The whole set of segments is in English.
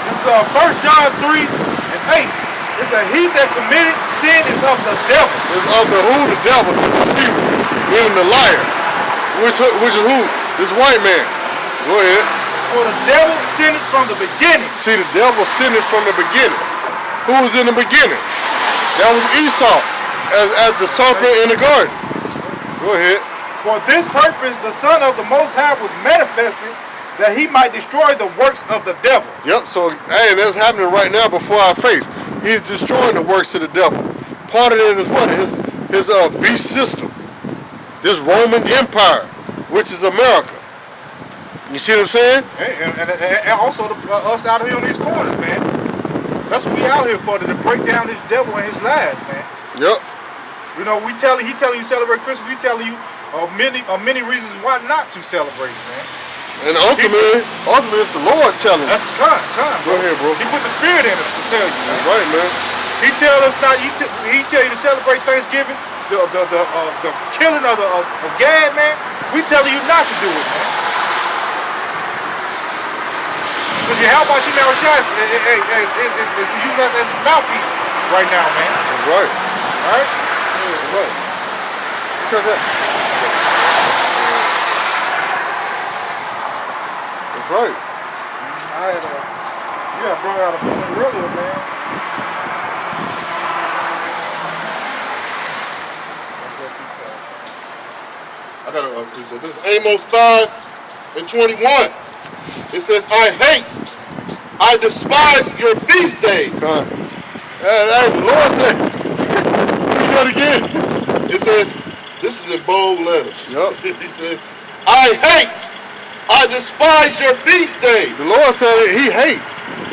This is 1 John 3 and 8. It's a he that committed sin is of the devil. It's of the who? The devil, the deceiver, even the liar. Which is who? This white man. Go ahead. For the devil sinned from the beginning. See, the devil sinned from the beginning. Who was in the beginning? That was Esau, as the serpent in the garden. Go ahead. For this purpose, the Son of the Most High was manifested, that he might destroy the works of the devil. Yep, so, hey, that's happening right now before our face. He's destroying the works of the devil. Part of it is what? His beast system. This Roman Empire, which is America. You see what I'm saying? And also us out here on these corners, man. That's what we out here for, to break down this devil and his lies, man. Yep. You know, he telling you celebrate Christmas. We telling you many reasons why not to celebrate, man. And ultimately, it's the Lord telling us. That's come. Go ahead, bro. He put the Spirit in us to tell you. That's right, man. He tell us not. He tell you to celebrate Thanksgiving, the killing of Gad, man. We telling you not to do it, man. Because your help out Shemar Shots is using us as his mouthpiece right now, man. That's right. All right. That's right. Check that. That's right. I brought out a point earlier, man. I got a precept. This is Amos 5:21. It says, I despise your feast days. The Lord said, read that again. It says, this is in bold letters. Yep. He says, I despise your feast days. The Lord said he hate.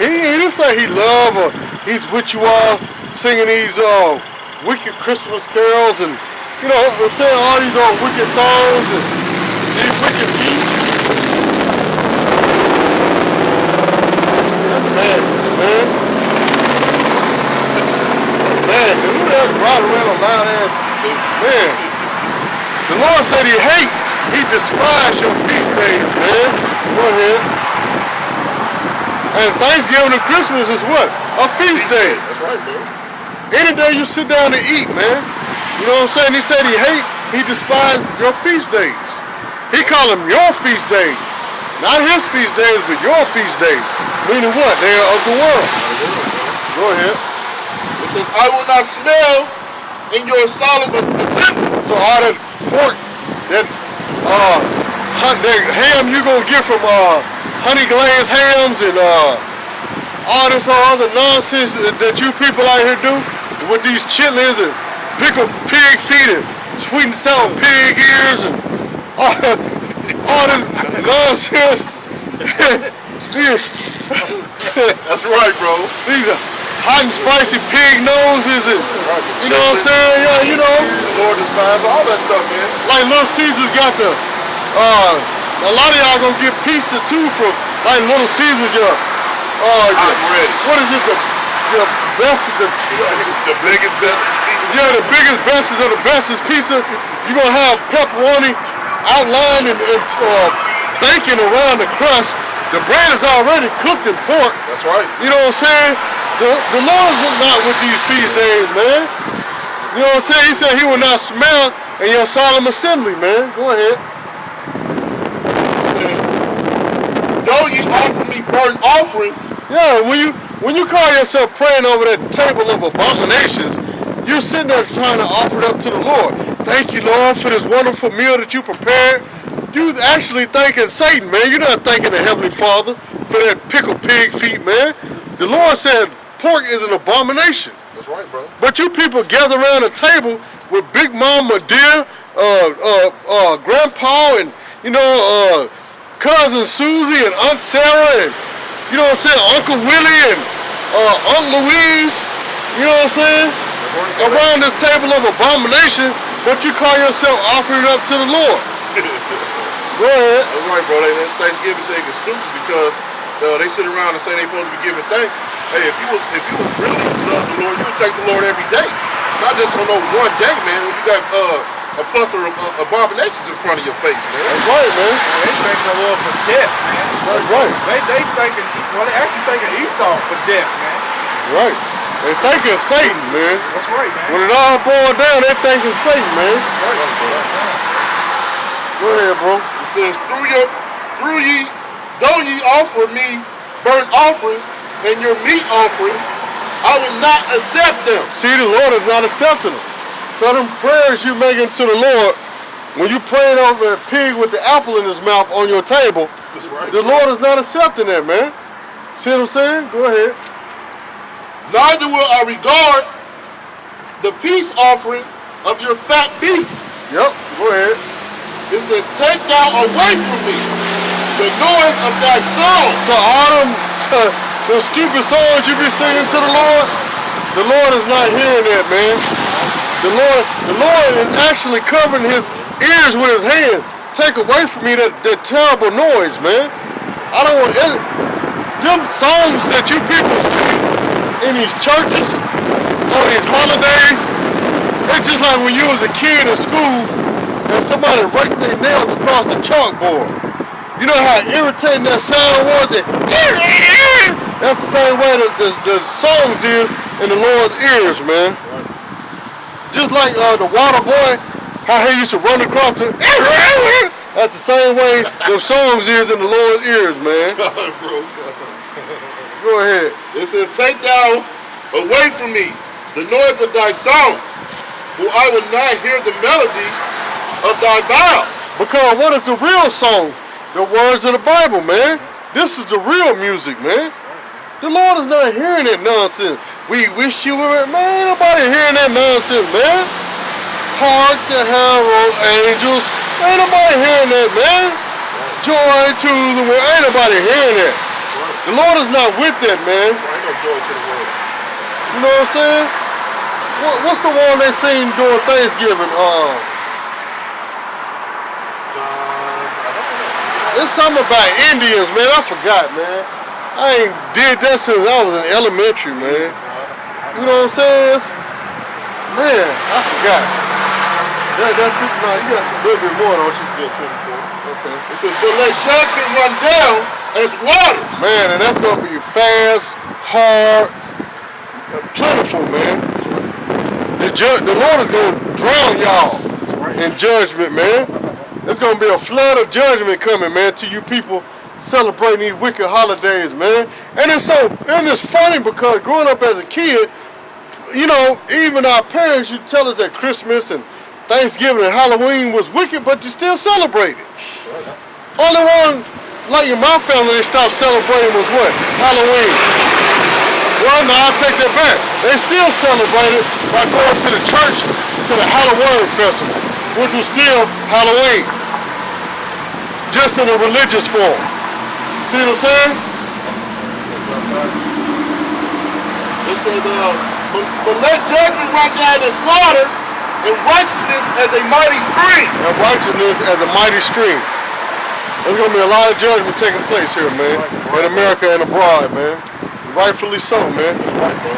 He didn't say he love or he's with you all singing these wicked Christmas carols and, you know, we're saying all these wicked songs and these wicked beats. That's madness, man. Man, who the hell's riding around a loud ass? Man, the Lord said he hate. He despised your feast days, man. Go ahead. And Thanksgiving and Christmas is what? A feast day. That's right, man. Any day you sit down and eat, man. You know what I'm saying? He said he despised your feast days. He called them your feast days. Not his feast days, but your feast days. Meaning what? They are of the world. Go ahead. It says, I will not smell in your solemn assembly. So all that pork, that ham you gonna get from honey glazed hams and all this other nonsense that you people out here do with these chitlins and pickled pig feet and sweet and sour pig ears and all this nonsense. That's right, bro. These are hot and spicy pig noses and you know what I'm saying? Yeah, you know. The Lord despises all that stuff, man. Like Little Caesars got the a lot of y'all gonna get pizza too from like Little Caesars. What is it? The best, the biggest, best pizza. Yeah, the biggest, bestest of the bestest pizza. You gonna have pepperoni outlined and bacon around the crust. The bread is already cooked in pork. That's right. You know what I'm saying? The Lord's not with these feast days, man. You know what I'm saying? He said he will not smell in your solemn assembly, man. Go ahead. Though you offer me burnt offerings. Yeah, when you call yourself praying over that table of abominations, you're sitting there trying to offer it up to the Lord. Thank you, Lord, for this wonderful meal that you prepared. You actually thanking Satan, man. You're not thanking the Heavenly Father for that pickled pig feet, man. The Lord said pork is an abomination. That's right, bro. But you people gather around a table with Big Mama Dear, Grandpa, and Cousin Susie and Aunt Sarah, and you know what I'm saying, Uncle Willie and Aunt Louise. You know what I'm saying? Around this table of abomination, but you call yourself offering it up to the Lord. Go ahead. That's right, bro. That Thanksgiving thing is stupid because they sit around and say they're supposed to be giving thanks. Hey, if you was really love the Lord, you would thank the Lord every day, not just on no one day, man. When you got a plethora of abominations in front of your face, man. That's right, man. They thank the Lord for death, man. That's right. They actually thanking Esau Esau for death, man. Right. They thinking Satan, man. That's right, man. When it all boils down, they thinking Satan, man. Go ahead, bro. It says, though ye offer me burnt offerings and your meat offerings, I will not accept them. See, the Lord is not accepting them. So them prayers you making to the Lord, when you praying over a pig with the apple in his mouth on your table, That's right. the Lord is not accepting that, man. See what I'm saying? Go ahead. Neither will I regard the peace offerings of your fat beasts. Yep, go ahead. It says, take thou away from me the noise of thy song. So all them stupid songs you be singing to the Lord is not hearing that, man. The Lord is actually covering his ears with his hand. Take away from me that terrible noise, man. I don't want them songs that you people sing in these churches on these holidays. It's just like when you was a kid in school and somebody raked their nails across the chalkboard. You know how irritating that sound was? That's the same way the songs is in the Lord's ears, man. Just like the water boy, how he used to run across the... That's the same way the songs is in the Lord's ears, man. God, bro. Go ahead. It says, take thou away from me the noise of thy songs, for I will not hear the melody of thy vows. Because what is the real song? The words of the Bible, man. This is the real music, man. The Lord is not hearing that nonsense. We wish you were, man. Ain't nobody hearing that nonsense, man. Hark the herald angels. Ain't nobody hearing that, man. Joy to the world. Ain't nobody hearing that. The Lord is not with that, man. Ain't no joy to the world. You know what I'm saying? What's the one they sing during Thanksgiving? It's something about Indians, man. I forgot, man. I ain't did that since I was in elementary, man. You know what I'm saying? Man, I forgot. That's it. No, you got some little bit more, don't you? Yeah, 24. Okay. It says, but let judgment run down as waters. Man, and that's gonna be fast, hard, plentiful, man. The Lord is gonna drown y'all in judgment, man. There's gonna be a flood of judgment coming, man, to you people celebrating these wicked holidays, man. And it's funny because growing up as a kid, you know, even our parents used to tell us that Christmas and Thanksgiving and Halloween was wicked, but you still celebrate it. Only one, like in my family, they stopped celebrating was what? Halloween. Well, no, I'll take that back. They still celebrate it by going to the church to the Halloween festival, which was still Halloween, just in a religious form. See what I'm saying? It says, but let judgment run down as water, and righteousness as a mighty stream. And righteousness as a mighty stream. There's going to be a lot of judgment taking place here, man, in America and abroad, man. Rightfully so, man. That's right, bro.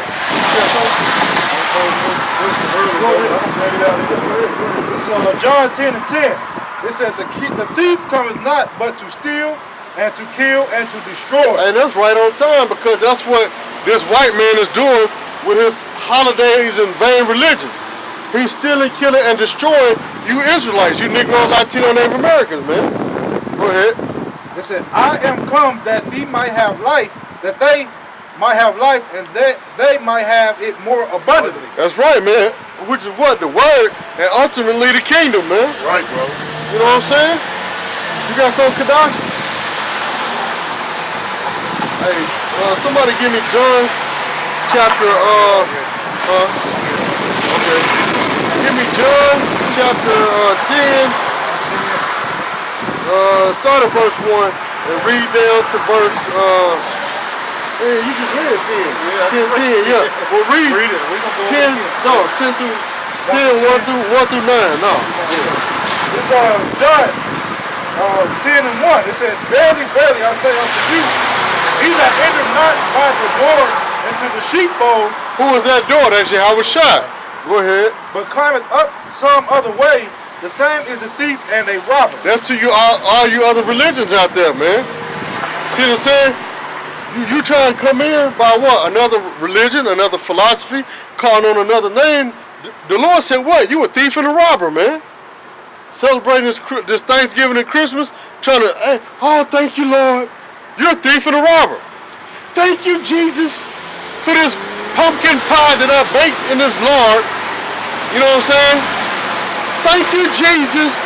So John 10 and 10, it says the thief cometh not but to steal and to kill and to destroy. And that's right on time because that's what this white man is doing with his holidays and vain religion. He's stealing, killing, and destroying you Israelites, you Negro, Latino, Native Americans, man. Go ahead. It said, I am come that we might have life, that they might have life, and that they might have it more abundantly. That's right, man. Which is what? The word and ultimately the kingdom, man. Right, bro. You know what I'm saying? You got some Kadash? Hey, somebody give me John chapter, okay. Give me John chapter 10, start at verse 1 and read down to verse, hey, you just read 10. 10, yeah. Well, read it. 10, no, 10 through, 1 through 9, no. It's John 10 and 1. It says, verily, verily, I say unto you, he that entereth not by the door into the sheepfold, Who is that door? That's Yahweh Shai. Go ahead. but climbeth up some other way, the same is a thief and a robber. That's to you all you other religions out there, man. See what I'm saying? You try and come in by what? Another religion, another philosophy, calling on another name. The Lord said, what? You a thief and a robber, man. Celebrating this Thanksgiving and Christmas, trying to, hey, oh, thank you, Lord. You're a thief and a robber. Thank you, Jesus, for this pumpkin pie that I baked in this lard. You know what I'm saying? Thank you, Jesus,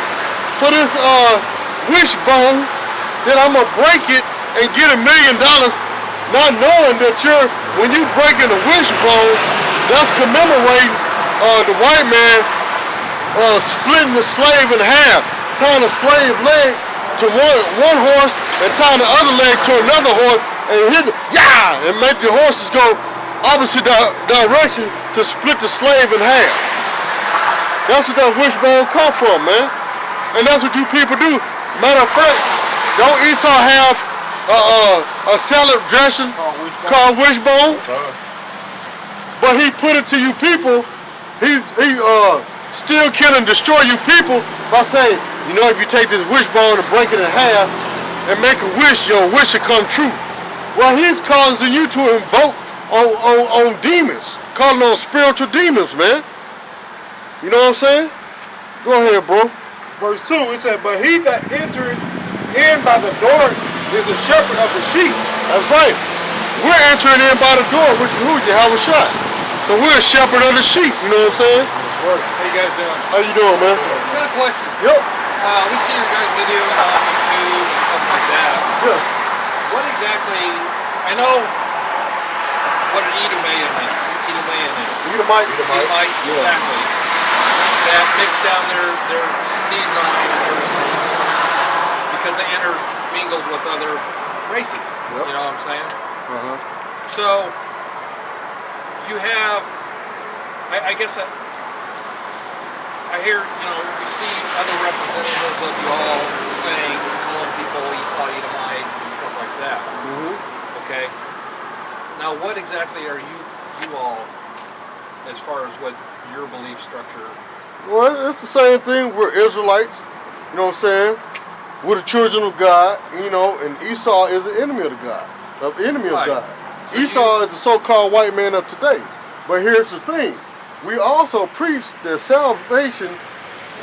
for this wishbone that I'm going to break it and get $1 million, not knowing that when you breaking a wishbone, that's commemorating the white man splitting the slave in half, tying a slave leg to one horse and tying the other leg to another horse and make the horses go opposite direction to split the slave in half. That's what that wishbone come from, man. And that's what you people do. Matter of fact, don't Esau have a salad dressing called wishbone? But he put it to you people. He still kill and destroy you people by saying, you know, if you take this wishbone and break it in half and make a wish, your wish will come true. Well, he's causing you to invoke on demons, calling on spiritual demons, man. You know what I'm saying? Go ahead, bro. Verse 2, it said, but he that entereth in by the door is the shepherd of the sheep. That's right. We're entering in by the door, which is who? Yahweh Shai. So we're a shepherd of the sheep, you know what I'm saying? How you guys doing? How you doing, man? Got a question. Yep. We see your guys' videos on YouTube and stuff like that. Yes. What exactly, I know what an Edomite is. Edomite. Edomite, exactly. That mix down their seed line because they intermingled with other races. Yep. You know what I'm saying? Uh-huh. So, you have, I guess, I hear, we see other representatives of you all saying, calling people Esau Edomites and stuff like that. Mm-hmm. Okay? Now, what exactly are you all, as far as what your belief structure? Well, it's the same thing. We're Israelites, you know what I'm saying? We're the children of God, and Esau is the enemy of God. The enemy of God. So Esau is the so-called white man of today. But here's the thing. We also preach that salvation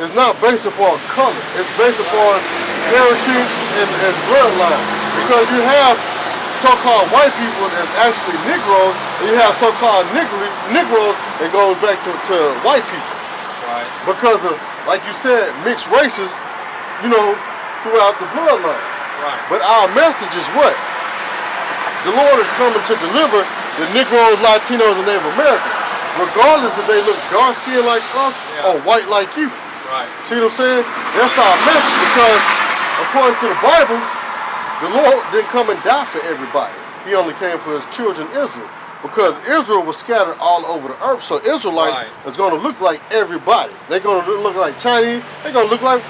is not based upon color. It's based upon heritage and bloodline. Because you have so-called white people that's actually Negroes, and you have so-called Negroes that goes back to white people. Right. Because of, like you said, mixed races, throughout the bloodline. Right. But our message is what? The Lord is coming to deliver the Negroes, Latinos, and Native Americans, regardless if they look dark skinned like us or white like you. Right. See what I'm saying? That's our message, because according to the Bible, the Lord didn't come and die for everybody. He only came for his children Israel. Because Israel was scattered all over the earth, so Israelites is going to look like everybody. They're going to look like Chinese. They're going to look like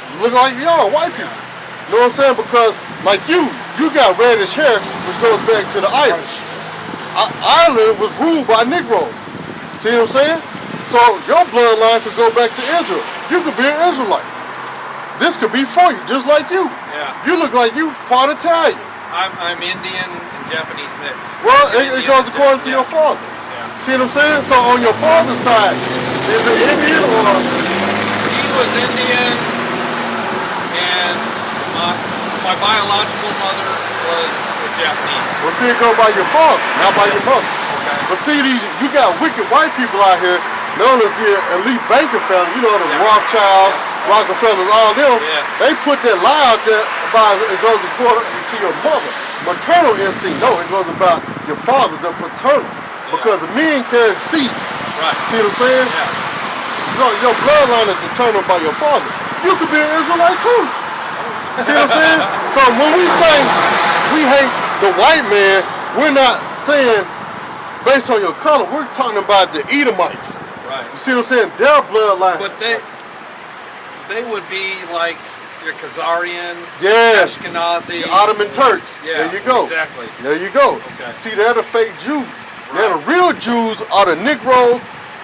y'all, white people. You know what I'm saying? Because like you got reddish hair, which goes back to the Irish. Ireland was ruled by Negroes. See what I'm saying? So your bloodline could go back to Israel. You could be an Israelite. This could be for you, just like you. Yeah. You look like you part Italian. I'm Indian and Japanese mix. Well, it goes according to your father. Yeah. See what I'm saying? So on your father's side, is it Indian or? He was Indian, and my biological mother was Japanese. Well, see, it go by your father, not by your mother. Okay. But see, you got wicked white people out here known as the elite banker family. You know, the Rothschilds, Rockefellers, all them. Yeah. They put that lie out there about it goes according to your mother. Maternal instinct, no, it goes about your father, the paternal. Because the men carry seed. Right. See what I'm saying? Yeah. Your bloodline is determined by your father. You could be an Israelite too. See what I'm saying? So when we say we hate the white man, we're not saying based on your color. We're talking about the Edomites. Right. You see what I'm saying? Their bloodline. But they would be like your Khazarian, yes, Ashkenazi, the Ottoman Turks. Yeah, there you go. Exactly. There you go. Okay. See, they're the fake Jews. They're the real Jews are the Negroes,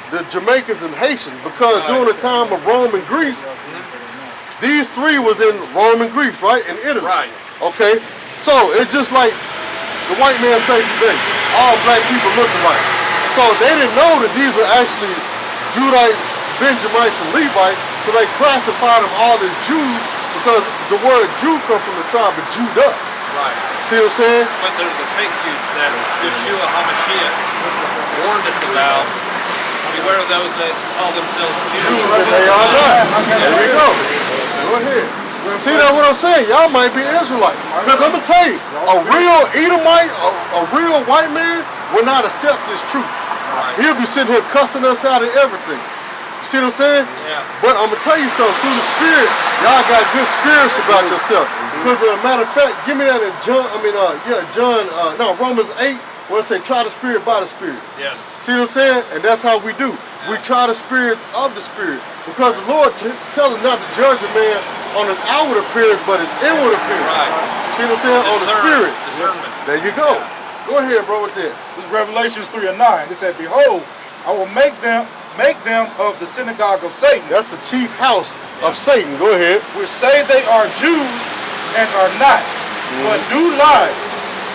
the Jamaicans, and Haitians. Because during the time of Rome and Greece, these three was in Rome and Greece, right? In Italy. Right. Okay. So it's just like the white man say today? All black people look alike. So they didn't know that these were actually Judites, Benjamites, and Levites, so they classified them all as Jews because the word Jew comes from the tribe of Judah. Right. See what I'm saying? But there's the fake Jews that Yeshua HaMashiach warned us about. Beware of those that call themselves Jews. They are not. There we go. Go ahead. See, that's what I'm saying. Y'all might be Israelites. Because I'm going to tell you, a real Edomite, a real white man will not accept this truth. Right. He'll be sitting here cussing us out of everything. You see what I'm saying? Yeah. But I'm going to tell you something. Through the Spirit, y'all got good spirits about yourself. Because as a matter of fact, give me that in Romans 8, where it say, try the Spirit by the Spirit. Yes. See what I'm saying? And that's how we do. We try the spirit of the Spirit. Because the Lord tells us not to judge a man on his outward appearance, but his inward appearance. Right. See what I'm saying? On the Spirit. Discernment. There you go. Go ahead, bro, with that. This is Revelations 3 and 9. It said, behold, I will make them of the synagogue of Satan, That's the chief house of Satan. Go ahead. which say they are Jews and are not, but do lie.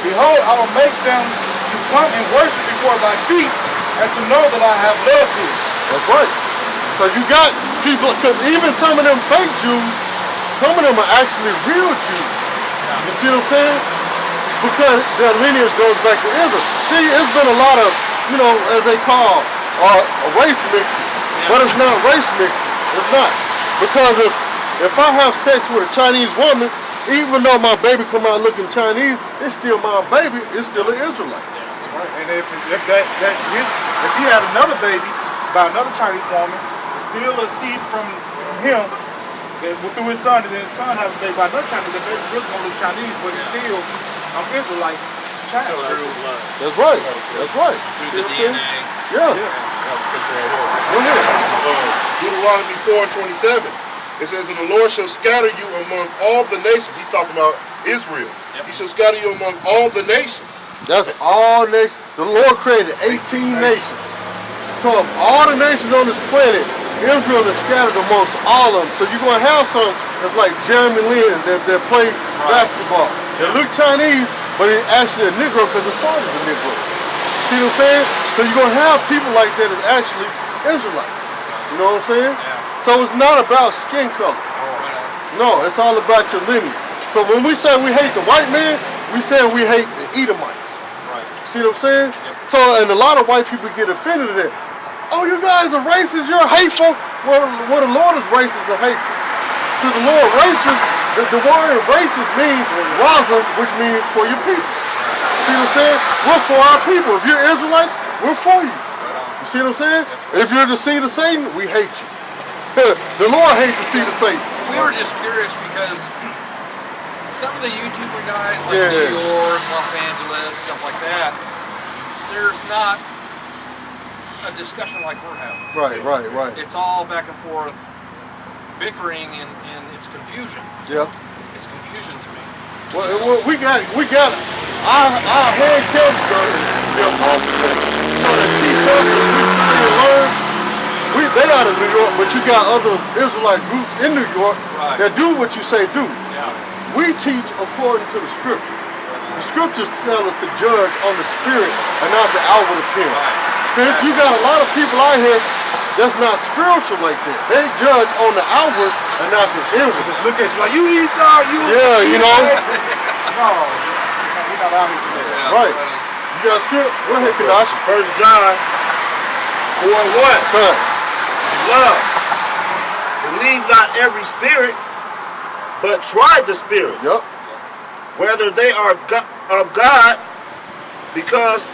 Behold, I will make them to come and worship before thy feet, and to know that I have loved thee. That's right. Because you got people, because even some of them fake Jews, some of them are actually real Jews. You see what I'm saying? Because their lineage goes back to Israel. See, it's been a lot of, as they call, a race mixing. But it's not race mixing. It's not. Because if I have sex with a Chinese woman, even though my baby come out looking Chinese, it's still my baby. It's still an Israelite. Right. And if he had another baby by another Chinese woman, it's still a seed from him through his son, and then his son has a baby by another Chinese. The baby really gonna look Chinese, but it's still Israelite child. That's right. That's right. Through the DNA. Yeah. Go ahead. Deuteronomy 4:27. It says, and the Lord shall scatter you among all the nations. He's talking about Israel. He shall scatter you among all the nations. That's all nations. The Lord created 18 nations. So of all the nations on this planet, Israel is scattered amongst all of them. So you're going to have some that's like Jeremy Lin that play basketball. They look Chinese, but he's actually a Negro because his father's a Negro. See what I'm saying? So you're going to have people like that that's actually Israelites. You know what I'm saying? Yeah. So it's not about skin color. No, it's all about your lineage. So when we say we hate the white man, we say we hate the Edomites. Right. See what I'm saying? Yep. So, and a lot of white people get offended at that. Oh, you guys are racist, you're hateful. Well, the Lord is racist and hateful. To the Lord, racist, the word racist means raza, which means for your people. See what I'm saying? We're for our people. If you're Israelites, we're for you. You see what I'm saying? If you're the seed of Satan, we hate you. The Lord hates the seed of Satan. We were just curious because some of the YouTuber guys like Yeah. New York, Los Angeles, stuff like that, there's not a discussion like we're having. Right. It's all back and forth bickering and it's confusion. Yeah. It's confusion to me. Well, we got our head counselor, the apostles, that teach us and we learn. They out of New York, but you got other Israelite groups in New York that do what you say do. Yeah. We teach according to the scriptures. The scriptures tell us to judge on the spirit and not the outward appearance. Because you got a lot of people out here that's not spiritual like that. They judge on the outward and not the inward. Look at you like, you Esau, you... Yeah, you know. No, we're not out here for that. Yeah. Right. You got a script? Go ahead, Kadash. 1 John 4:1. Son. Love. Believe not every spirit, but try the spirits. Yep. Whether they are of God, because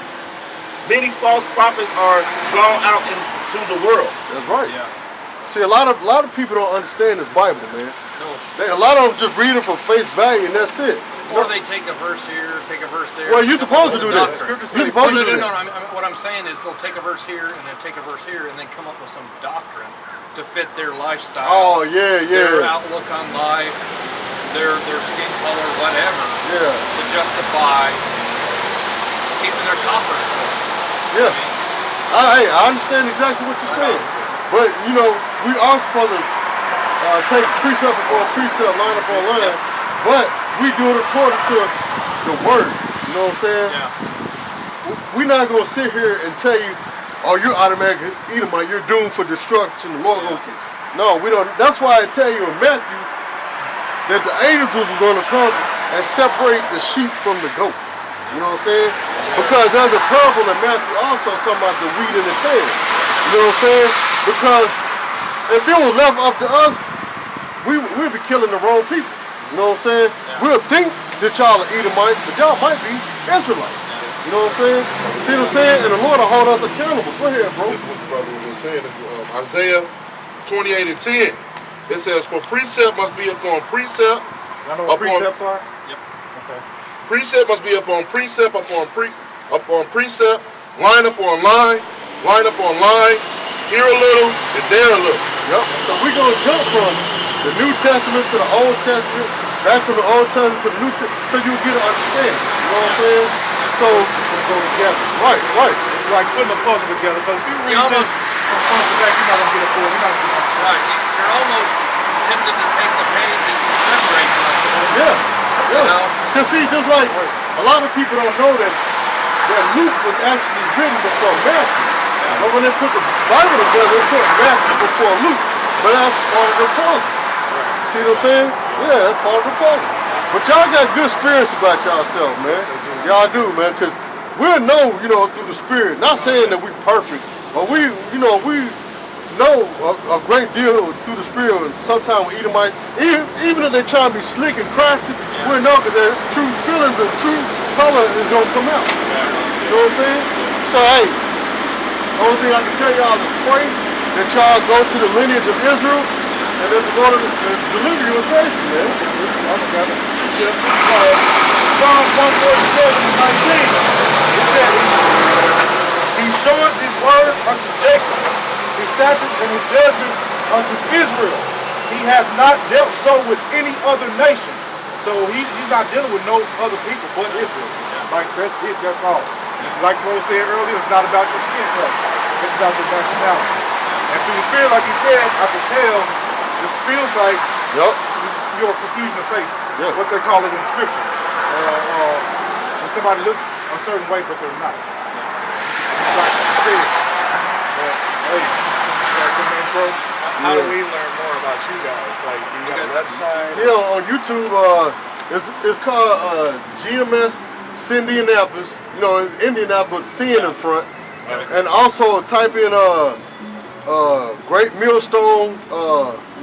many false prophets are gone out into the world. That's right. Yeah. See, a lot of people don't understand this Bible, man. No. A lot of them just read it for face value and that's it. Or they take a verse here, take a verse there. Well, you're supposed to do that. Doctrine. You're supposed to do No, that. what I'm saying is they'll take a verse here and then take a verse here and then come up with some doctrine to fit their lifestyle. Oh, yeah. Their outlook on life, their skin color, whatever. Yeah. To justify keeping their coffers full. Yeah. I understand exactly what you're saying. But, we are supposed to take precept upon precept, line upon line. But we do it according to the word. You You know what I'm saying? Yeah. We're not going to sit here and tell you, oh, you're automatic Edomite, you're doomed for destruction. The Lord gonna kill. No, we don't. That's why I tell you in Matthew that the angels are going to come and separate the sheep from the goat. You know what I'm saying? Because there's a parable in Matthew also talking about the wheat and the tares. You know what I'm saying? Because if it was left up to us, we'd be killing the wrong people. You know what I'm saying? Yeah. We'll think that y'all are Edomites, but y'all might be Israelites. You know what I'm saying? See what I'm saying? And the Lord will hold us accountable. Go ahead, bro. This is what the brother was saying. Isaiah 28 and 10. It says, for precept must be upon precept. Y'all know what precepts are? Yep. Okay. Precept must be upon precept upon precept, line upon line upon line, here a little and there a little. Yep. So we're going to jump from the New Testament to the Old Testament, back from the Old Testament to the New Testament, so you get an understanding. You know what I'm saying? So They go together. right. It's like putting a puzzle together. Because if you read You almost- this from front to back, you're not gonna get a full. You're not gonna get Right. You're almost tempted to take the page and separate them. Yeah. You know? Because see, just like a lot of people don't know that Luke was actually written before Matthew. But when they put the Bible together, they put Matthew before Luke. But that's part of the puzzle. See what I'm saying? Yeah, that's part of the puzzle. But y'all got good spirits about yourself, man. Y'all do, man, because we'll know, through the spirit. Not saying that we perfect, but we know a great deal through the spirit. And sometimes we Edomites, even if they try to be slick and crafty, we'll know that their true feelings and true color is going to come out. You know what I'm saying? So, hey, the only thing I can tell y'all is pray that y'all go to the lineage of Israel and that the Lord will deliver you and save you, man. Psalm 147 and 19. It said, he showeth his word unto Jacob, his statutes and his judgments unto Israel. He hath not dealt so with any other nation. So he's not dealing with no other people but Israel. Like that's it, that's all. Like Rose said earlier, it's not about your skin color. It's about your nationality. And through the spirit, like he said, I can tell, it feels like you're a confusion of faces. Yeah. What they call it in scriptures. When somebody looks a certain way, but they're not. Like you said. Hey, that's the main pro. How do we learn more about you guys? Like, do you got a website? Yeah, on YouTube, it's called GMS Indianapolis. It's Indianapolis, C in the front. And also type in Great Millstone,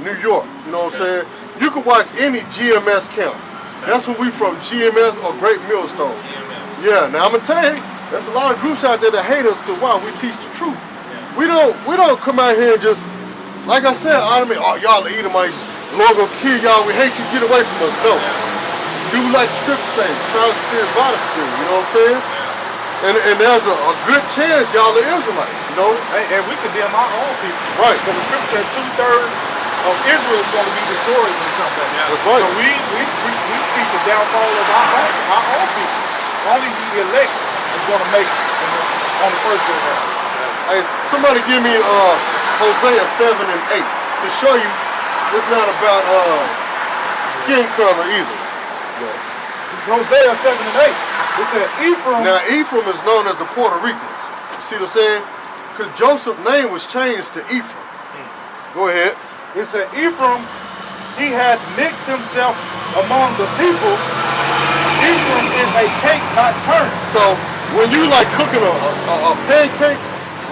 New York. You know what I'm saying? You can watch any GMS camp. That's where we from, GMS or Great Millstone. Yeah, now I'm gonna tell you, there's a lot of groups out there that hate us because we teach the truth. We don't come out here and just, like I said, y'all are Edomites, the Lord gonna kill y'all, we hate you, get away from us. No. Do like the scripture says, try the spirit by the spirit, you know what I'm saying? And there's a good chance y'all are Israelites, And we condemn our own people. Right. Because the scripture said 2/3 of Israel is going to be destroyed when it comes back. That's right. So we speak the downfall of our own people. Only the elect is going to make it on the first go round. Hey, somebody give me Hosea 7 and 8 to show you it's not about skin color either. This is Hosea 7 and 8. It said Ephraim. Now Ephraim is known as the Puerto Ricans. You see what I'm saying? Because Joseph's name was changed to Ephraim. Go ahead. It said Ephraim, he hath mixed himself among the people. Ephraim is a cake not turned. So when you like cooking a pancake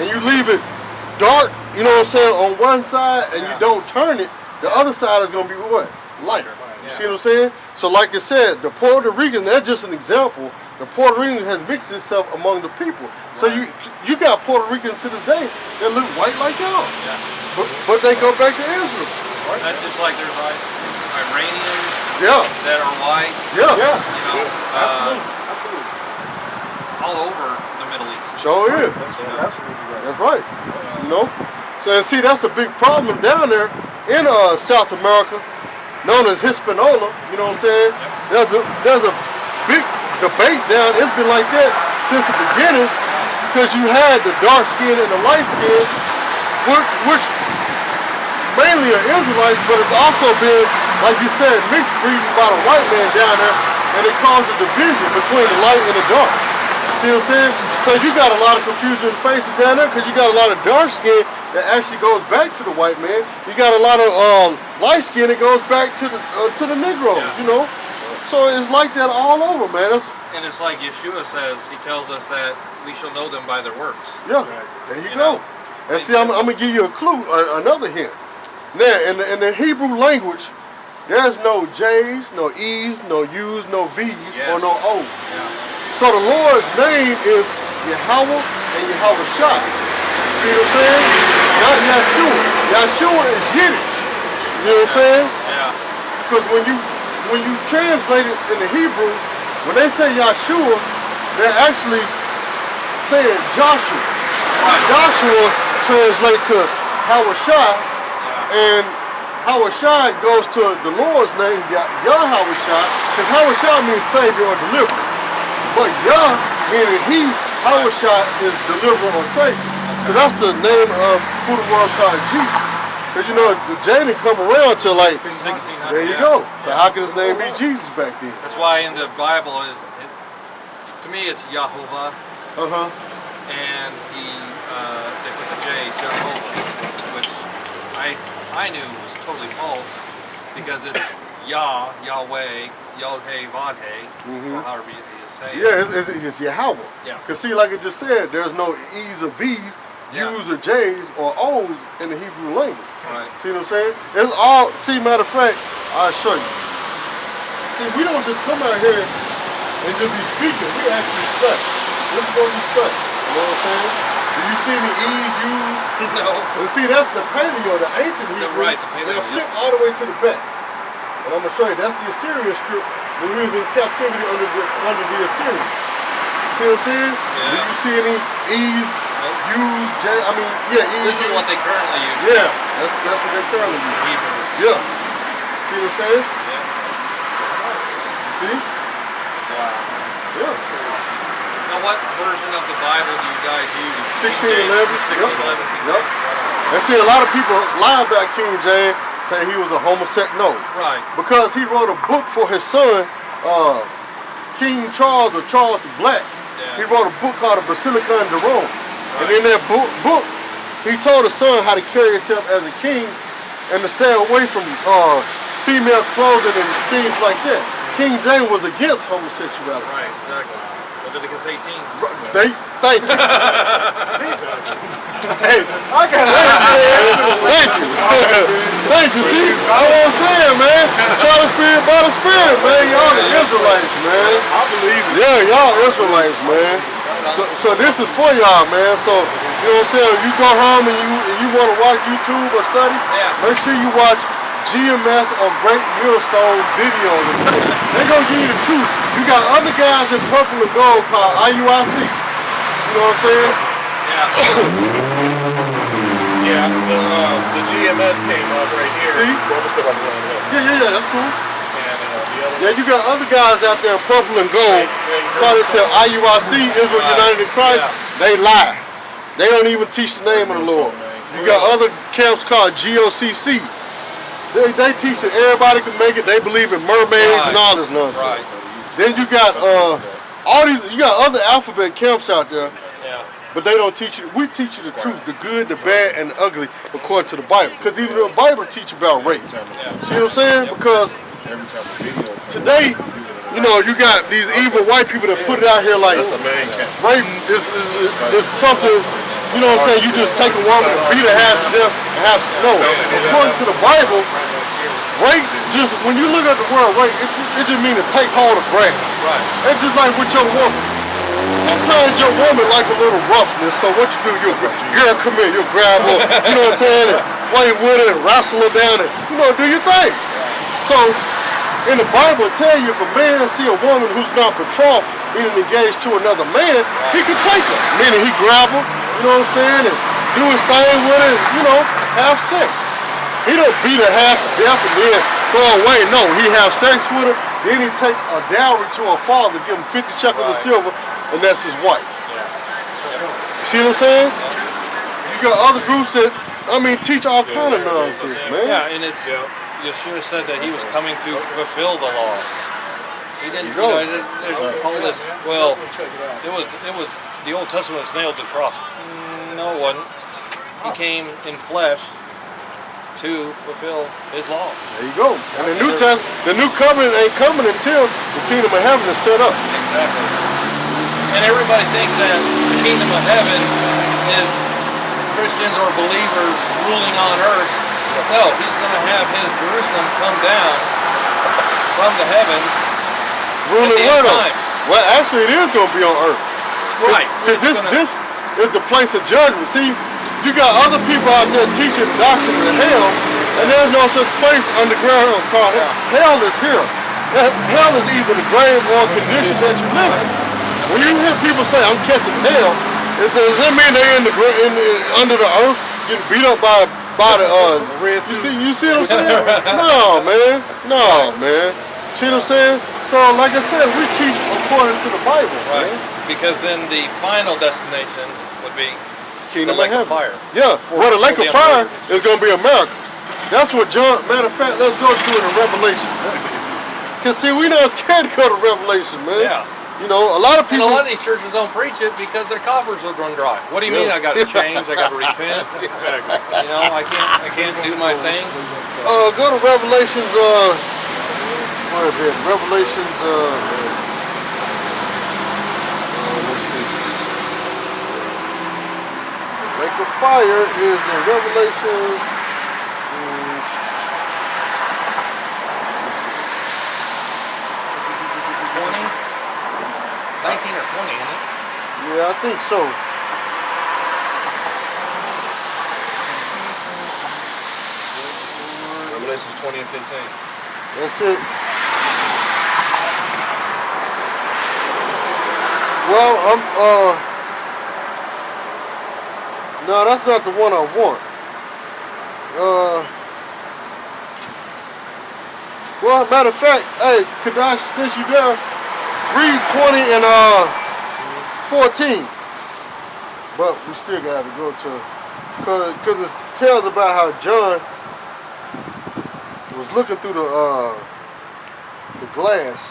and you leave it dark, you know what I'm saying, on one side and you don't turn it, the other side is gonna be what? Lighter. You see what I'm saying? So like I said, the Puerto Rican, that's just an example. The Puerto Rican has mixed itself among the people. So you got Puerto Ricans to this day that look white like y'all. But they go back to Israel. Right? That's just like there's like Iranians Yeah. that are white, Yeah. Absolutely. all over the Middle East. Sure is. Absolutely right. That's right. So and see, that's a big problem down there in South America, known as Hispaniola. You know what I'm saying? There's a big debate down. It's been like that since the beginning because you had the dark skin and the light skin, which mainly are Israelites, but it's also been, like you said, mixed breeding by the white man down there, and and it causes division between the light and the dark. See what I'm saying? So you got a lot of confusion in faces down there because you got a lot of dark skin that actually goes back to the white man. You got a lot of light skin that goes back to the Negroes, you know? So it's like that all over, man. And it's like Yeshua says, he tells us that we shall know them by their works. Yeah, there you go. And see, I'm going to give you a clue, another hint. Now, in the Hebrew language, there's no J's, no E's, no U's, no V's, or no O's. Yeah. So the Lord's name is Yahweh and Yahweh Shai. See what I'm saying? Not Yahshua. Yahshua is Yiddish. You know what I'm saying? Yeah. Because when you translate it in the Hebrew, when they say Yahshua, they're actually saying Joshua. Joshua translates to Hawashai, and Hawashai goes to the Lord's name, Yahweh-Shai, because Hawashai means Savior or Deliverer. But Yah, meaning He, Hawashai is Deliverer or Savior. So that's the name of who the world called Jesus. Because you know, the J didn't come around till like 1600. there you go. So how can his name be Jesus back then? That's why in the Bible, to me, it's Yahovah, and they put the J, Jehovah, which I knew was totally false because it's Yah, Yahweh, Yod-Heh-Vod-Heh, or however you say it. Yeah, it's Yahweh. Yeah. Because see, like I just said, there's no E's or V's, U's or J's or O's in the Hebrew language. Right. See what I'm saying? It's all, see, matter of fact, I'll show you. See, we don't just come out here and just be speaking, we actually study. This is what we study. You know what I'm saying? Do you see the E's, U's? No. And see, that's the paleo, the ancient Hebrew. Right, the paleo, They'll flip all the way to the back. And I'm going to show you, that's the Assyrian script when we was in captivity under the Assyrians. See what I'm saying? Yeah. Do you see any E's, U's, J? I mean, yeah, E's. This is what they currently use. Yeah, that's what they currently use. Hebrew. Yeah. See what I'm saying? Yeah. See? Wow. Yeah. Now, what version of the Bible do you guys use? 1611. 1611. Yep. And see, a lot of people lie about King James, say he was a homosexual. No. Right. Because he wrote a book for his son, King Charles or Charles the Black. Yeah. He wrote a book called the Basilica de Rome. Right. And in that book, he told his son how to carry himself as a king and to stay away from female clothing and things like that. King James was against homosexuality. Right, exactly. Leviticus 18. Thank you. Hey, I got it. Thank you. Thank you. See, that's what I'm saying, man. Try the spirit by the spirit, man. Y'all the Israelites, man. I believe it. Yeah, y'all Israelites, man. So this is for y'all, man. So, you know what I'm saying? If you go home and you want to watch YouTube or study, make sure you watch GMS or Great Millstone videos. They gonna give you the truth. You got other guys in purple and gold called IUIC. You know what I'm saying? Yeah, the GMS came up right here. See? Yeah, that's cool. Yeah, you got other guys out there in purple and gold call themselves IUIC, Israel United in Christ. They lie. They don't even teach the name of the Lord. You got other camps called GOCC. They teach that everybody can make it. They believe in mermaids and all this nonsense. Right. Then you got all these. You got other alphabet camps out there, but they don't teach you. We teach you the truth, the good, the bad, and the ugly, according to the Bible. Because even the Bible teach about rape. See what I'm saying? Because today, you know, you got these evil white people that put it out here like rape is something. You know what I'm saying? You just take a woman and beat her half to death and half to no. According to the Bible, rape just, when you look at the word rape, it just means to take hold of grab. Right. It's just like with your woman. Sometimes your woman like a little roughness, so what you do, girl, come here, you'll grab her, you know what I'm saying, and play with her and wrestle her down and, you know, do your thing. So, in the Bible, it tell you if a man see a woman who's not betrothed, meaning engaged to another man, he can take her. Meaning he grab her, you know what I'm saying, and do his thing with her, and, you know, have sex. He don't beat her half to death and then throw her away. No, he have sex with her, then he take a dowry to her father, give him 50 shekels of silver, and that's his wife. See what I'm saying? You got other groups that, I mean, teach all kind of nonsense, man. Yeah, and it's Yeshua said that he was coming to fulfill the law. He didn't. There you go. There's all this. Well, Check it out. it was the Old Testament was nailed to the cross. No, it wasn't. He came in flesh to fulfill His law. There you go. And the new covenant ain't coming until the kingdom of heaven is set up. Exactly. And everybody thinks that the kingdom of heaven is Christians or believers ruling on earth. No, He's going to have His Jerusalem come down from the heavens. Ruling at the where end though? times. Well, actually, it is going to be on earth. Right. Because this is the place of judgment. See, you got other people out there teaching doctrine of hell, and there's no such place underground called hell. Hell is here. Hell is either the grave or a condition that you live in. When you hear people say, I'm catching hell, does that mean they're under the earth getting beat up by the Red you see what I'm saying? No, man. See what I'm saying? So, like I said, we teach according to the Bible. Right. Man. Because then the final destination would be Kingdom the lake of of fire. Yeah, well, the lake for of the fire unbelievers. is going to be America. That's what John, matter of fact, let's go to it in Revelation. Because, see, we not scared to go to Revelation, man. Yeah. You know, a lot of And a people. lot of these churches don't preach it because their coffers would run dry. What do you mean I got to change? I got to repent? You know, I can't do my thing. Go to Revelations, where is it? Revelations, let's see. Lake of fire is in Revelation. 19 or 20, isn't it? Yeah, I think so. Revelations 20 and 15. That's it. Well, no, that's not the one I want. Well, matter of fact, hey, Kadash, since you there, read 20 and 14. But we still got to go to, because it tells about how John was looking through the glass.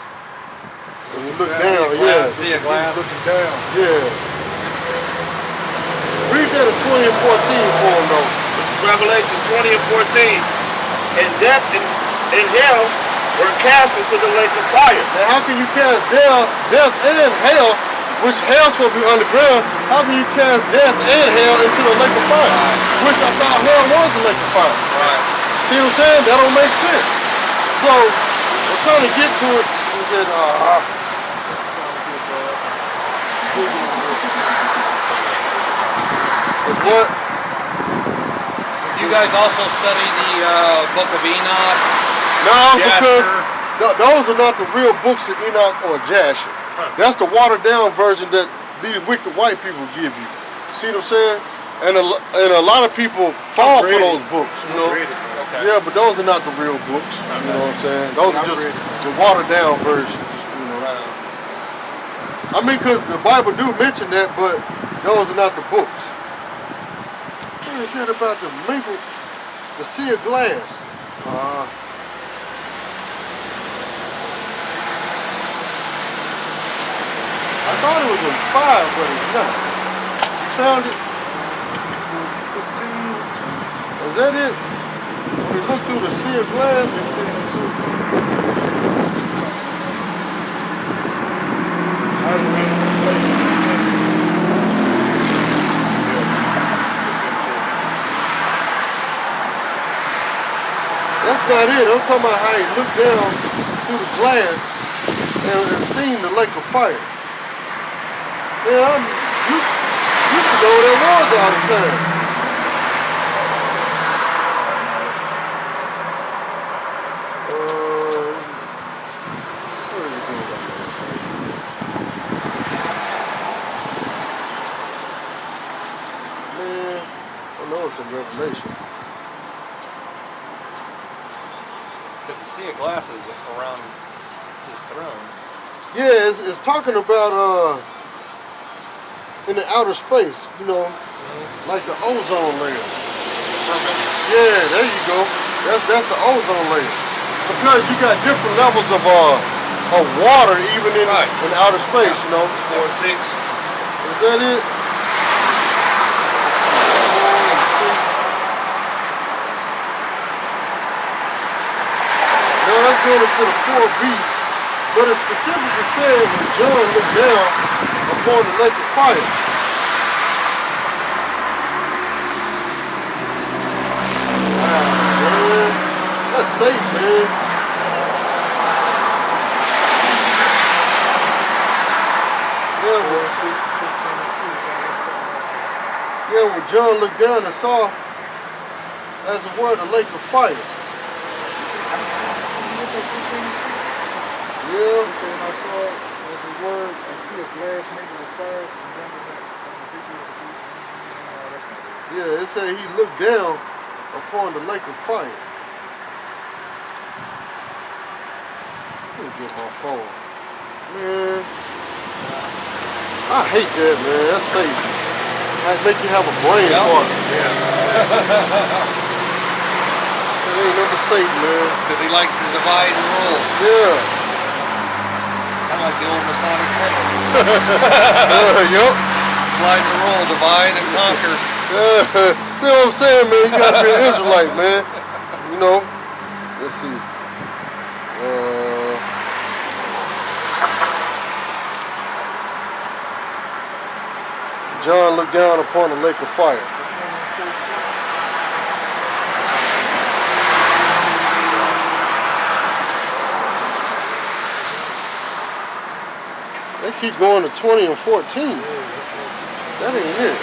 When you look down, yeah. See a glass? Looking down. Yeah. Read that at 20 and 14 for him, though. This is Revelation 20 and 14. And death and hell were cast into the lake of fire. Now, how can you cast death and hell, which hell's supposed to be underground, how can you cast death and hell into the lake of fire? Which I thought hell was the lake of fire. Right. See what I'm saying? That don't make sense. So, we're trying to get to it. We said, it's what? You guys also study the Book of Enoch? No, because Jasher. those are not the real books of Enoch or Jasher. That's the watered down version that these wicked white people give you. See what I'm saying? And a lot of people fall for those books, you know? Okay. Yeah, but those are not the real books. You know what I'm saying? Those are just the watered down versions. You know? I mean, because the Bible do mention that, but those are not the books. What is that about the maple, the sea of glass? I thought it was in 5, but it's not. You found it? 15. Is that it? When we look through the sea of glass? 15 and 2. That's not it. I'm talking about how he looked down through the glass and seen the lake of fire. Man, you used to know what it was all the time. What is it doing? Man, I know it's in Revelation. Because the Sea of Glass is around his throne. Yeah, it's talking about in the outer space, you know, like the ozone layer. Yeah, there you go. That's the ozone layer. Because you got different levels of of water even in, Right. in outer space, you know. 4 and 6. Is that it? Now let's go into the 4 beasts, but it specifically says when John looked down upon the lake of fire. Man, that's safe, man. Yeah, when John looked down and saw, as it were, the lake of fire. Yeah. And I saw as a word and see a glass made with fire and jumping back from the picture of the beast. Yeah, it said he looked down upon the lake of fire. Let me get my phone. Man, I hate that, man. That's safe. That make you have a brain fart. Yeah. That ain't never safe, man. Because he likes to divide and rule. Yeah. Kind of like the old Masonic temple. Yup. Slide and roll, divide and conquer. See what I'm saying, man? You gotta be an Israelite, man. You know. Let's see. John looked down upon the lake of fire. They keep going to 20 and 14. That ain't it.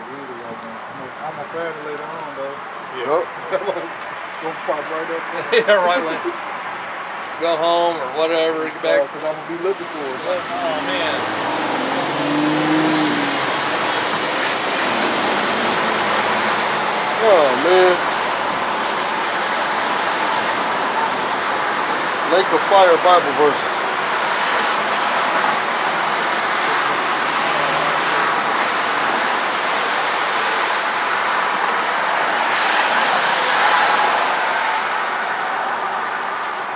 I'm gonna find it later on though. Yup. Gonna pop right up there. Yeah, right. When go home or whatever, get back. Because I'm gonna be looking for it. Oh man. Oh, man. Lake of Fire Bible verses.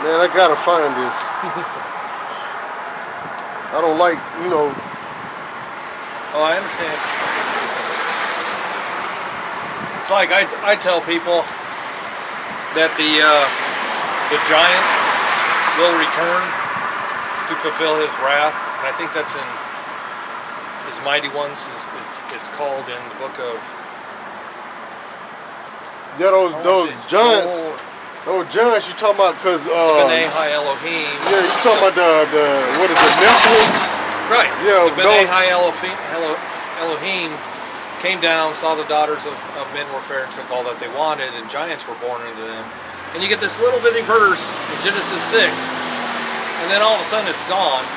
Man, I gotta find this. I don't like, you know. Oh, I understand. It's like I tell people that the giants will return to fulfill his wrath, and I think that's in his mighty ones. It's called in the book of. Yeah, those giants. Those giants you talking about? Cause B'nai Hai Elohim. yeah, you talking about the what is it, Nephilim? Right. Yeah, The B'nai those- Hai Elohim came down, saw the daughters of men were fair, and took all that they wanted, and giants were born into them. And you get this little bitty verse in Genesis 6, and then all of a sudden it's gone.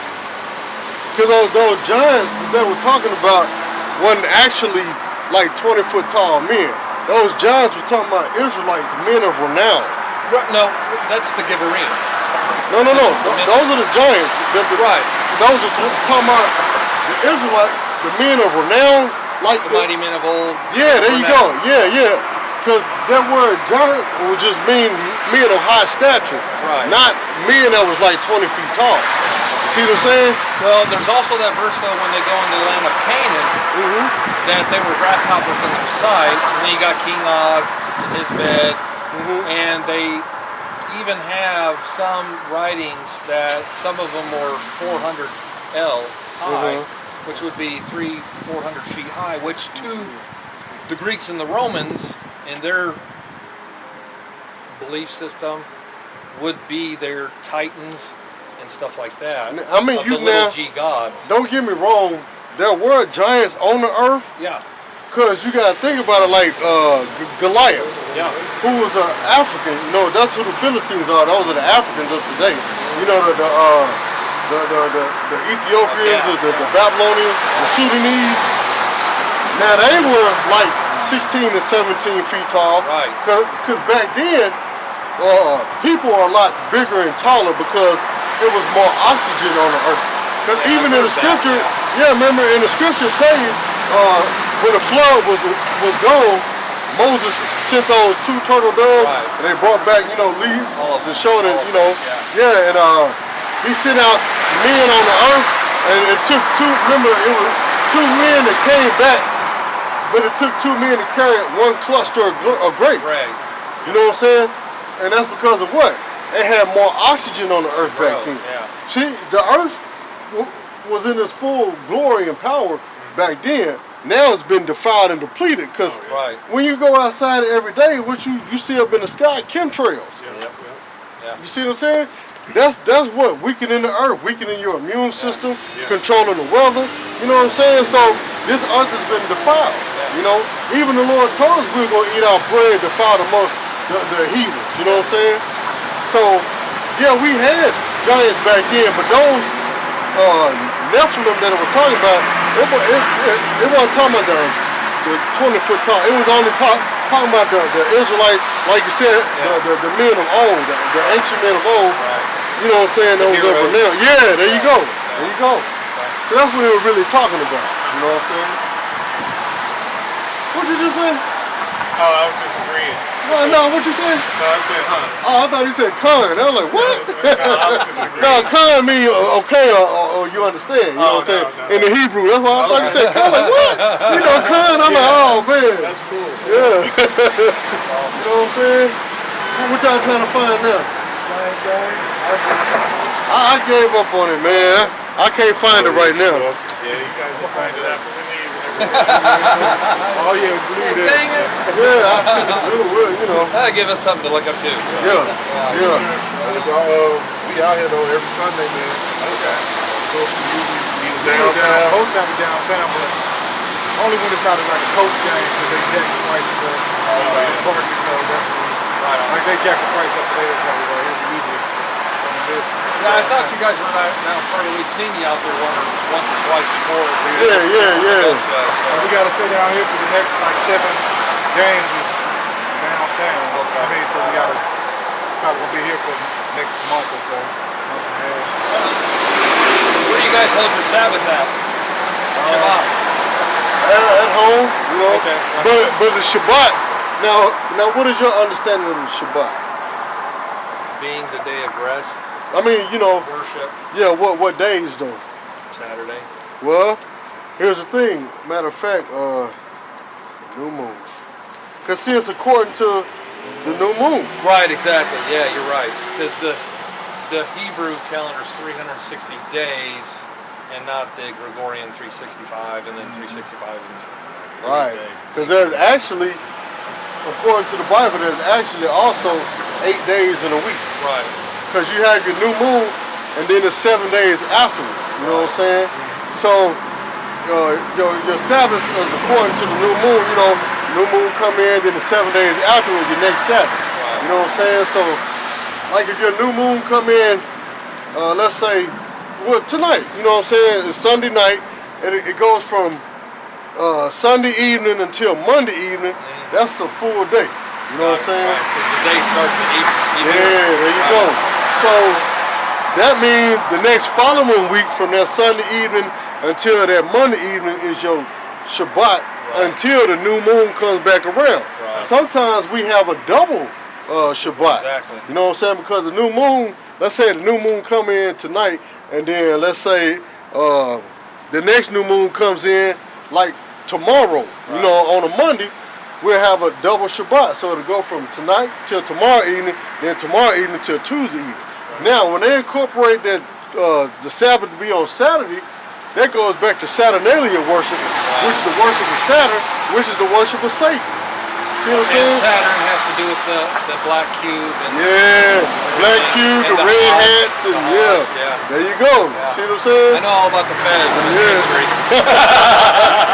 Cause those giants that we're talking about wasn't actually like 20-foot tall men. Those giants were talking about Israelites, men of renown. No, that's the Gibberim. No. Those are the giants. Right. Those are talking about the Israelites, the men of renown. Like The mighty men of old. Yeah, there you go. Yeah. Because that word giant would just mean men of high stature. Right. Not men that was like 20 feet tall. See what I'm saying? Well, there's also that verse though when they go into the land of Canaan Mm-hmm. that they were grasshoppers on their sight, and then you got King Og in his bed, and they even have some writings that some of them were 400 L high, which would be 300-400 feet high, which to the Greeks and the Romans in their belief system would be their titans and stuff like that. I mean, of you the little now- G gods. Don't get me wrong. There were giants on the earth. Yeah, Because you got to think about it like Goliath, yeah. who was an African. You know, that's who the Philistines are. Those are the Africans of today. You know, the Ethiopians, Yeah. the Babylonians, the Sudanese. Now, they were like 16 to 17 feet tall. Right. Because back then, people are a lot bigger and taller because there was more oxygen on the earth. Because Yeah, even I've in the heard that, scripture, yeah, remember in the scripture it says when the flood was gone, Moses sent those 2 turtle doves, Right. and they brought back, leaves All of to them. show that, and he sent out men on the earth, and it took 2. Remember, it was 2 men that came back, but it took 2 men to carry 1 cluster of grapes. Right. You know what I'm saying? And that's because of what? It had more oxygen on the earth back then. Yeah. See, the earth was in its full glory and power back then. Now it's been defiled and depleted because Right. when you go outside every day, what you see up in the sky, chemtrails. Yeah. You see what I'm saying? That's what? Weakening the earth, weakening your immune system, controlling the weather. You know what I'm saying? So this earth has been defiled. Even the Lord told us we were going to eat our bread defiled amongst the heathens. You know what I'm saying? So, yeah, we had giants back then, but those Nephilim that we're talking about, it wasn't talking about the 20-foot tall. It was only talking about the Israelites, like you said, the men of old, the ancient men of old. You know what I'm saying? Those over now. Yeah, there you go. There you go. So that's what they were really talking about. You know what I'm saying? What did you say? Oh, I was just agreeing. No, what you say? No, I said, huh? Oh, I thought he said con. I was like, what? No, I was just agreeing. No, con mean okay or you understand. You know what I'm saying? no. In the Hebrew, that's why I thought you said con. Like, what? Con. I'm like, oh, man. That's cool. Yeah. You know what I'm saying? What y'all trying to find now? Same thing. I gave up on it, man. I can't find it right now. Yeah, you guys will find it after the news and everything. Oh yeah, believe that. Dang it. That'll give us something to look up to. Yeah. We out here though every Sunday, man. Okay. So usually either Downtown. downtown. Most time we downtown, but only when it's not like a coach game because they jack the price up. Parking, so that's like they jack the price up today. That's probably why it's usually on the list. Yeah, I thought you guys were down further. We'd seen you out there once or twice before. Yeah. We got to stay down here for the next like 7 games is downtown. I mean, so we got to probably gonna be here for the next month or so. Month and a half. Where do you guys hold your Sabbath at? Shabbat. At home, Okay. But the Shabbat. Now, what is your understanding of the Shabbat? Being the day of rest, I mean, worship, yeah. What days though? Saturday. Well, here's the thing. Matter of fact, new moon. Cause see, it's according to the new moon. Right, exactly. Yeah, you're right. Because the Hebrew calendar is 360 days, and not the Gregorian 365, and then 365 and Right. day. Because there's actually, according to the Bible, there's actually also 8 days in a week. Right. Because you have your new moon, and then it's 7 days afterwards. You know what I'm saying? So your Sabbath is according to the new moon. New moon come in, then the 7 days afterwards, your next Sabbath. You know what I'm saying? So, like if your new moon come in, let's say, tonight. You know what I'm saying? It's Sunday night, and it goes from Sunday evening until Monday evening. That's a full day. You know what I'm saying? Right, 'cause the day starts at evening. Yeah, there you go. So that means the next following week from that Sunday evening until that Monday evening is your Shabbat until the new moon comes back around. Right. Sometimes we have a double Shabbat. Exactly. You know what I'm saying? Because the new moon, let's say the new moon come in tonight, and then let's say the next new moon comes in like tomorrow. You know, on a Monday. We'll have a double Shabbat, so it'll go from tonight till tomorrow evening, then tomorrow evening till Tuesday evening. Now, when they incorporate that the Sabbath to be on Saturday, that goes back to Saturnalia worship, which is the worship of Saturn, which is the worship of Satan. See what I'm And saying? Saturn has to do with the black cube and Yeah, black cube, and the the red heart, hats, and the heart, yeah. there you go. See what I'm saying? I know all about the Feds and the Yeah. history.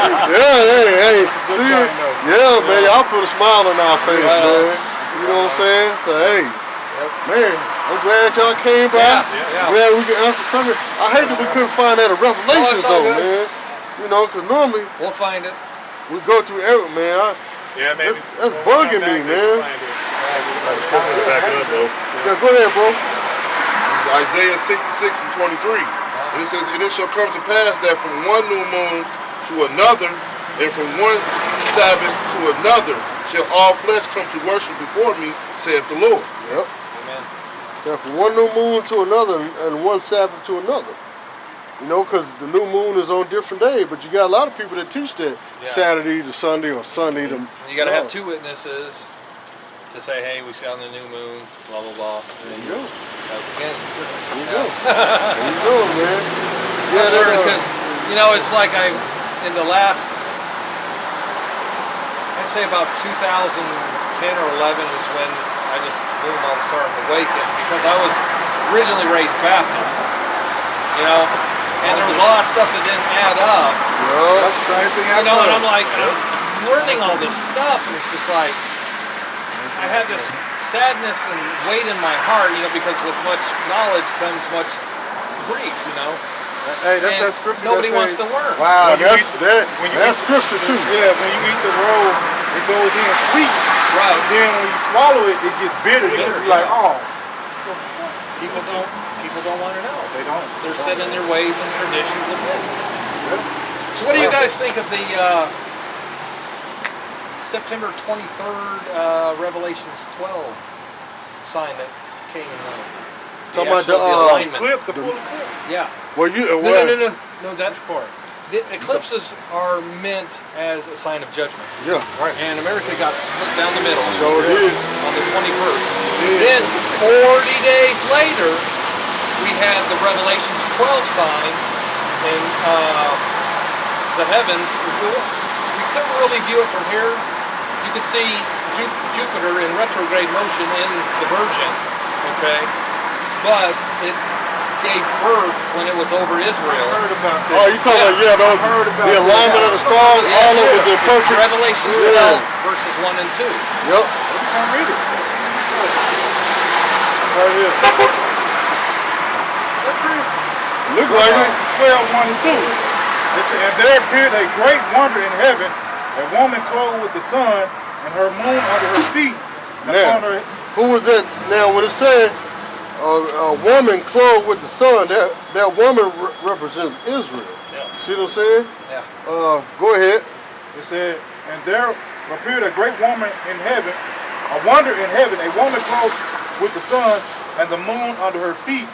Hey, Good see, time, though. yeah, man, y'all put a smile on our face, Right on. man. You know what I'm saying? So, hey, man, I'm glad y'all came by. Yeah. Glad we can answer something. I hate that we couldn't find that in Revelations, it's all though, good. man. Because normally We'll find it. we go through every, man. Yeah, maybe. That's bugging me, man. Back it up, though. Yeah, go ahead, bro. This is Isaiah 66 and 23. And it says, and it shall come to pass that from one new moon to another And from one Sabbath to another shall all flesh come to worship before me, saith the Lord. Yep. Amen. So from one new moon to another and one Sabbath to another. You know, because the new moon is on different days, but you got a lot of people that teach that Saturday to Sunday or Sunday to... You got to have two witnesses to say, hey, we saw the new moon, blah, blah, blah. There you go. Again. There you go. There you go, man. Yeah, Because, you know, it's like in the last, I'd say about 2010 or 11 was when I just boom, all of a sudden awakened, because I was originally raised Baptist, you know, and there was a lot of stuff that didn't add up. That's the same thing I You know, and know. I'm like, I'm learning all this stuff, and it's just like, I have this sadness and weight in my heart, you know, because with much knowledge comes much grief, you know. Hey, that's And that scripture. nobody that wants says, to learn. Wow, When you that's eat- when you that's eat- scripture too. Yeah, when you eat the roll, it goes in sweet. Right. Then when you swallow it, it gets bitter. You Bitter, just be like, yeah. oh, People don't want to know. they don't. They're set in their ways and traditions of men. So what do you guys think of the September 23rd Revelations 12 sign that came in Talking about the, alignment? Clip, the full eclipse. Yeah. Well, you No, that's part. The eclipses are meant as a sign of judgment. Yeah, right. And America got split down the middle So it is. on the 21st. Then 40 days later, we had the Revelations 12 sign in the heavens. We couldn't really view it from here. You could see Jupiter in retrograde motion in the Virgin, okay? But it gave birth when it was over I Israel. heard about that. Oh, you talking about I heard about the alignment of the stars, all of it was in perfect. Revelation 12 verses 1 and 2. Yep. Every time I read it. Right here. Look like it. 12, 1 and 2. It said, and there appeared a great wonder in heaven, a woman clothed with the sun, and her moon under her feet. And Now, upon her, who was that? Now, when it said a woman clothed with the sun, that woman represents Israel. Yes. See what I'm saying? Yeah. Go ahead. it said, and there appeared a great woman in heaven, a wonder in heaven, a woman clothed with the sun, and the moon under her feet,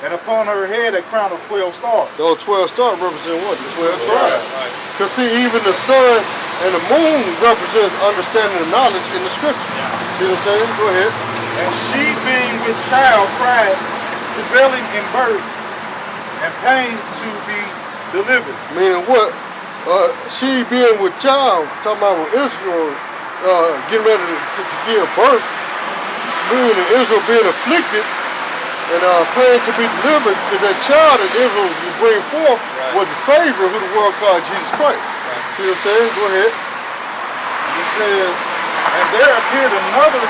and upon her head a crown of 12 stars. Those 12 stars represent what? The 12 Right. tribes. Because see, even the sun and the moon represents understanding and knowledge in the scripture. See what I'm saying? Go ahead. And she being with child cried, travailing in birth, and pain to be delivered. Meaning what? She being with child, talking about with Israel getting ready to give birth, meaning Israel being afflicted and pain to be delivered, because that child that Israel will bring forth was the Savior who the world called Jesus Christ. See what I'm saying? Go ahead. It says, and there appeared another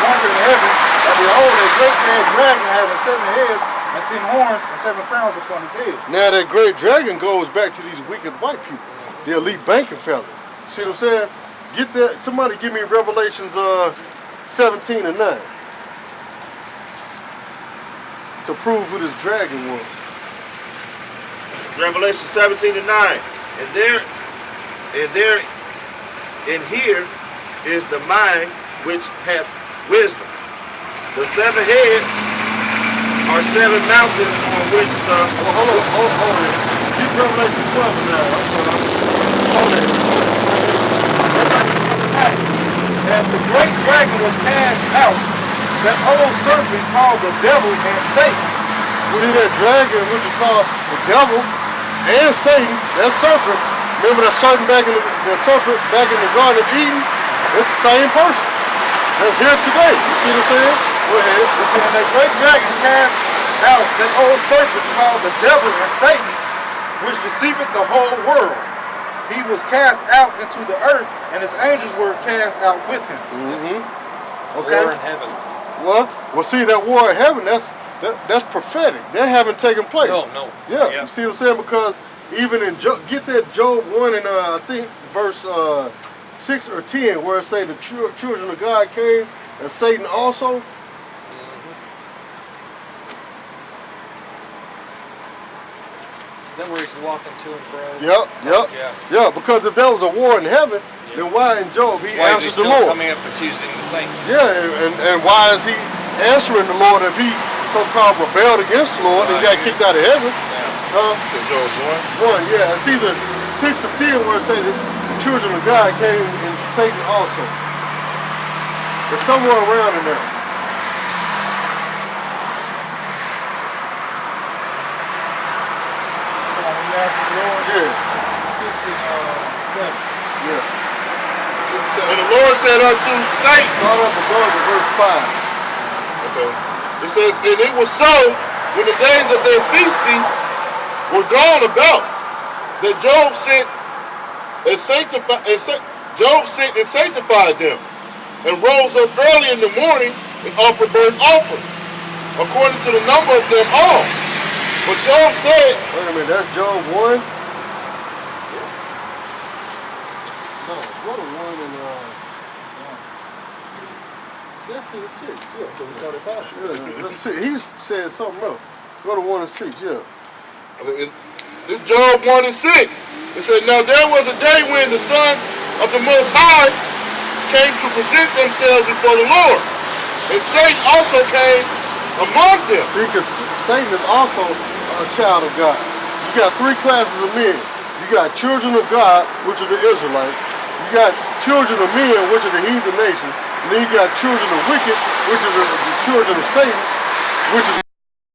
wonder in heaven, and behold, a great red dragon having 7 heads and 10 horns and 7 crowns upon his head. Now that great dragon goes back to these wicked white people, the elite banking fellas. See what I'm saying? Get that. Somebody give me Revelations 17 and 9 to prove who this dragon was. Revelation 17 and 9. And here is the mind which hath wisdom. The 7 heads are 7 mountains on which the... Oh, hold it. Keep Revelation 12 now. Hold it. And the great dragon was cast out, that old serpent called the devil and Satan. See that dragon, which is called the devil and Satan, that serpent. Remember that serpent back in the Garden of Eden? It's the same person. That's here today. You see what I'm saying? Go ahead. And the great dragon cast out that old serpent called the devil and Satan, which deceiveth the whole world. He was cast out into the earth, and his angels were cast out with him. Okay? War in heaven. Well, see that war in heaven, that's prophetic. That haven't taken place. No. Yeah, you see what I'm saying? Because even in get that Job 1 and I think verse 6 or 10, where it say the children of God came and Satan also. Then where he's walking to and fro. Yeah. Because if there was a war in heaven, then why in Job he Why is he answers the still Lord? coming up accusing the saints? Yeah, and why is he answering the Lord if he so-called rebelled against the Lord and got kicked out of heaven? So Job 1. 1, yeah. It's either 6 to 10 where it says that the children of God came and Satan also. There's somewhere around in there. When he asked the Lord, Yeah. 6 and 7. Yeah. And the Lord said unto Satan, Start up above in verse 5. okay, it says, and it was so when the days of their feasting were gone about, that Job sent and sanctified them, and rose up early in the morning and offered burnt offerings, according to the number of them all. But Job said, Wait a minute, that's Job 1? No, go to 1 and that's in 6, yeah. so we started 5. Yeah, let's see. He said something else. Go to 1 and 6, yeah. This Job 1 and 6. It said, now there was a day when the sons of the Most High came to present themselves before the Lord, and Satan also came among them. See, because Satan is also a child of God. You got 3 classes of men. You got children of God, which are the Israelites. You got children of men, which are the heathen nations. And then you got children of wicked, which are the children of Satan, which is